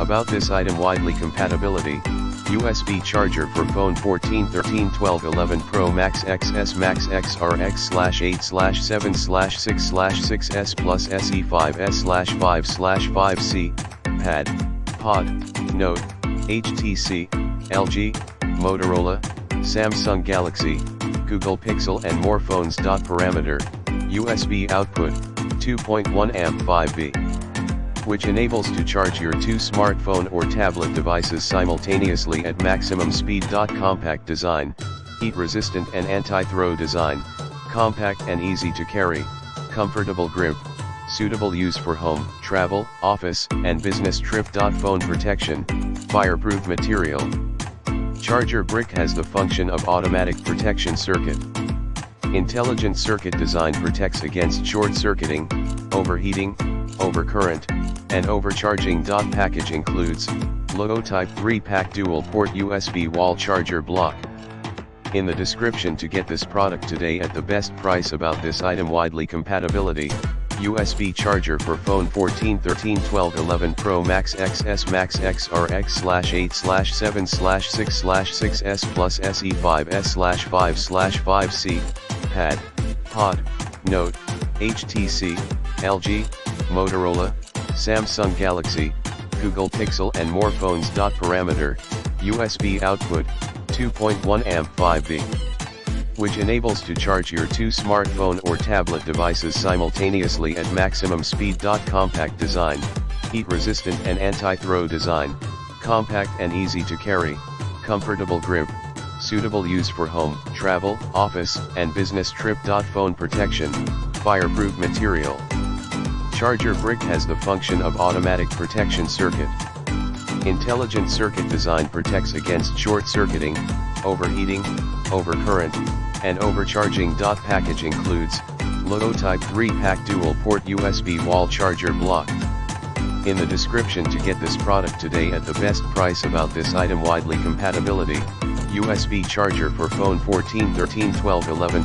About this item: widely compatibility. USB charger for phone 14, 13, 12, 11 Pro Max XS Max XRX/8/7/6/6S plus SE5S/5/5C, Pad, Pod, Note, HTC, LG, Motorola, Samsung Galaxy, Google Pixel and more phones. Parameter, USB output, 2.1 amp 5V. Which enables to charge your two smartphone or tablet devices simultaneously at maximum speed. Compact design, heat resistant and anti-throw design, compact and easy to carry, comfortable grip, suitable use for home, travel, office, and business trip. Phone protection, fireproof material. Charger brick has the function of automatic protection circuit. Intelligent circuit design protects against short-circuiting, overheating, overcurrent, and overcharging. Package includes LUOATIP 3-pack dual-port USB wall charger block. In the description to get this product today at the best price. About this item: widely compatibility. USB charger for phone 14, 13, 12, 11 Pro Max XS Max XRX/8/7/6/6S plus SE5S/5/5C, Pad, Pod, Note, HTC, LG, Motorola, Samsung Galaxy, Google Pixel and more phones. Parameter, USB output, 2.1 amp 5V. Which enables to charge your two smartphone or tablet devices simultaneously at maximum speed. Compact design, heat resistant and anti-throw design, compact and easy to carry, comfortable grip, suitable use for home, travel, office, and business trip. Phone protection, fireproof material. Charger brick has the function of automatic protection circuit. Intelligent circuit design protects against short-circuiting, overheating, overcurrent, and overcharging. Package includes LUOATIP 3-pack dual-port USB wall charger block. In the description to get this product today at the best price. About this item: widely compatibility. USB charger for phone 14, 13, 12, 11